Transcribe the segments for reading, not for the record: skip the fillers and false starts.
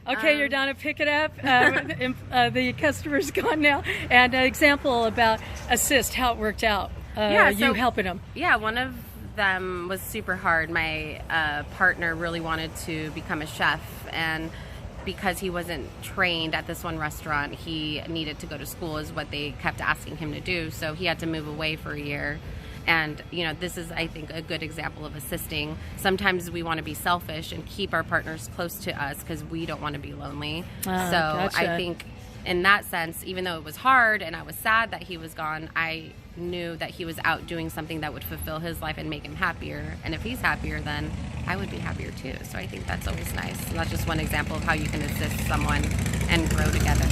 Okay, Yardena, pick it up. The customer's gone now. And an example about assist, how it worked out. You helping them. Yeah, one of them was super hard. My partner really wanted to become a chef, and because he wasn't trained at this one restaurant, he needed to go to school is what they kept asking him to do. So he had to move away for a year. And, you know, this is, I think, a good example of assisting. Sometimes we want to be selfish and keep our partners close to us because we don't want to be lonely. Gotcha. I think in that sense, even though it was hard and I was sad that he was gone, I knew that he was out doing something that would fulfill his life and make him happier. And if he's happier, then I would be happier too. So I think that's always nice. And that's just one example of how you can assist someone and grow together.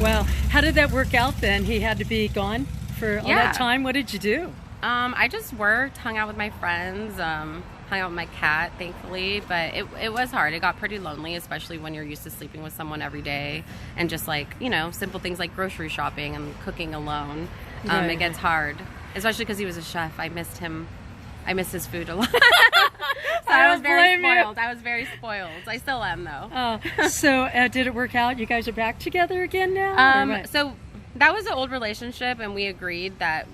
Well, how did that work out then? He had to be gone for all that time. What did you do? I just worked, hung out with my friends, hung out with my cat, thankfully, but it was hard. It got pretty lonely, especially when you're used to sleeping with someone every day and just like, you know, simple things like grocery shopping and cooking alone. Right. It gets hard, especially because he was a chef. I missed him. I missed his food a lot. So I was very spoiled. I was very spoiled. I still am, though. So did it work out? You guys are back together again now? So that was an old relationship, and we agreed that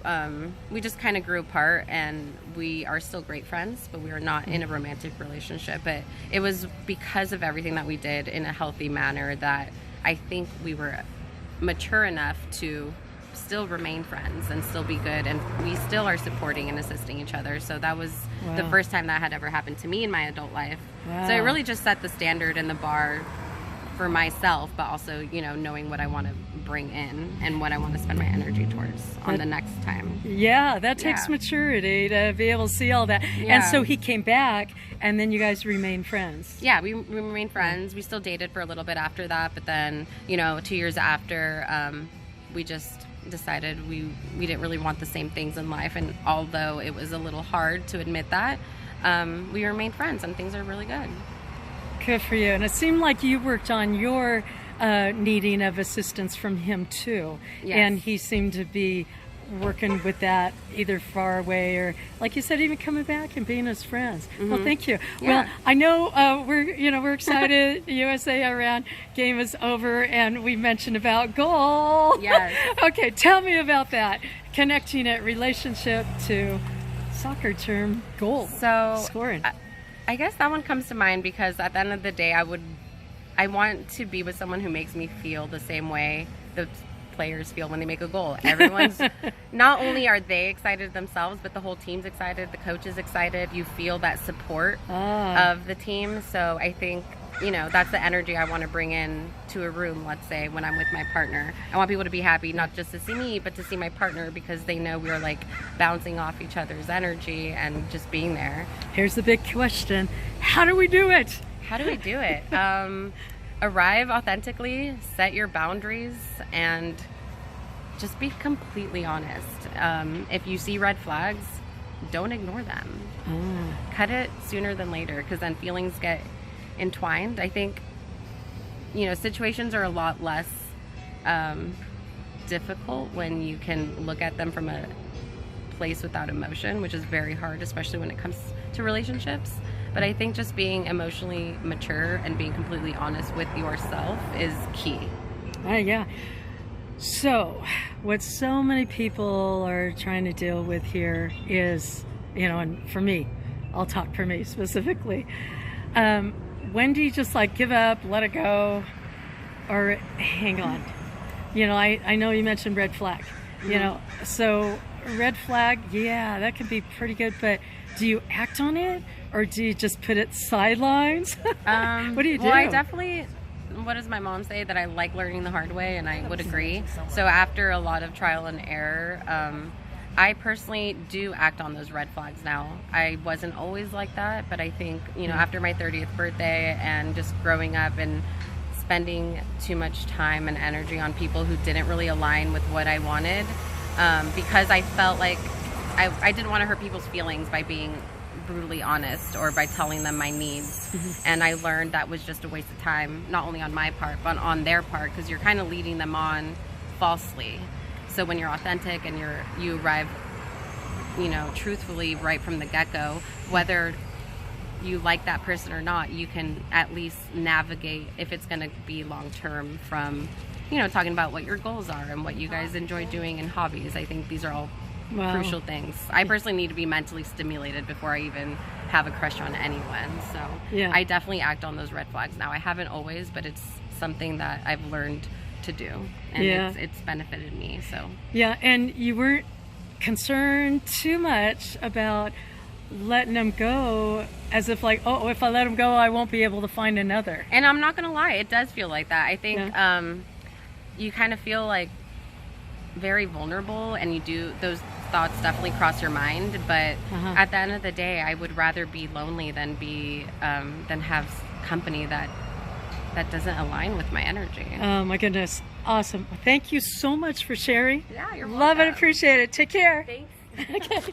we just kind of grew apart, and we are still great friends, but we are not in a romantic relationship. But it was because of everything that we did in a healthy manner that I think we were mature enough to still remain friends and still be good, and we still are supporting and assisting each other. So that was the first time that had ever happened to me in my adult life. So it really just set the standard and the bar for myself, but also, you know, knowing what I want to bring in and what I want to spend my energy towards on the next time. Yeah, that takes maturity to be able to see all that. Yeah. And so he came back, and then you guys remained friends. Yeah, we remained friends. We still dated for a little bit after that, but then, you know, 2 years after, we just decided we didn't really want the same things in life, and although it was a little hard to admit that, we remained friends, and things are really good. Good for you. And it seemed like you worked on your needing of assistance from him too. Yes. And he seemed to be working with that either far away or, like you said, even coming back and being his friends. Well, thank you. Yeah. Well, I know we're excited. USA Iran game is over, and we mentioned about goal. Yes. Okay, tell me about that. Connecting it relationship to soccer term goal. So scoring. I guess that one comes to mind because at the end of the day, I want to be with someone who makes me feel the same way the players feel when they make a goal. Everyone's, not only are they excited themselves, but the whole team's excited, the coach is excited. You feel that support of the team. So I think, you know, that's the energy I want to bring in to a room, let's say, when I'm with my partner. I want people to be happy, not just to see me, but to see my partner, because they know we're like bouncing off each other's energy and just being there. Here's the big question. How do we do it? How do we do it? Arrive authentically, set your boundaries, and just be completely honest. If you see red flags, don't ignore them. Cut it sooner than later, because then feelings get entwined. I think, you know, situations are a lot less difficult when you can look at them from a place without emotion, which is very hard, especially when it comes to relationships. But I think just being emotionally mature and being completely honest with yourself is key. Yeah. So, what so many people are trying to deal with here is, you know, and for me, I'll talk for me specifically. When do you just like give up, let it go, or hang on? You know, I know you mentioned red flag, you know, so red flag, yeah, that could be pretty good, but do you act on it, or do you just put it sidelines? What do you do? Well, I definitely, what does my mom say? That I like learning the hard way, and I would agree. So after a lot of trial and error, I personally do act on those red flags now. I wasn't always like that, but I think, you know, after my 30th birthday and just growing up and spending too much time and energy on people who didn't really align with what I wanted, because I felt like I didn't want to hurt people's feelings by being brutally honest or by telling them my needs. And I learned that was just a waste of time, not only on my part, but on their part, because you're kind of leading them on falsely. So when you're authentic and you arrive, you know, truthfully right from the get-go, whether you like that person or not, you can at least navigate if it's going to be long term from, you know, talking about what your goals are and what you guys enjoy doing and hobbies. I think these are all crucial things. I personally need to be mentally stimulated before I even have a crush on anyone. So I definitely act on those red flags now. I haven't always, but it's something that I've learned to do, and it's benefited me. So and you weren't concerned too much about letting them go, as if like, oh, if I let them go I won't be able to find another. And I'm not gonna lie, it does feel like that. I think you kind of feel like very vulnerable, and you do, those thoughts definitely cross your mind, but at the end of the day I would rather be lonely than be than have company that doesn't align with my energy. Oh my goodness, awesome. Thank you so much for sharing. Yeah, you're welcome. Love it, appreciate it. Take care. Thanks. Okay.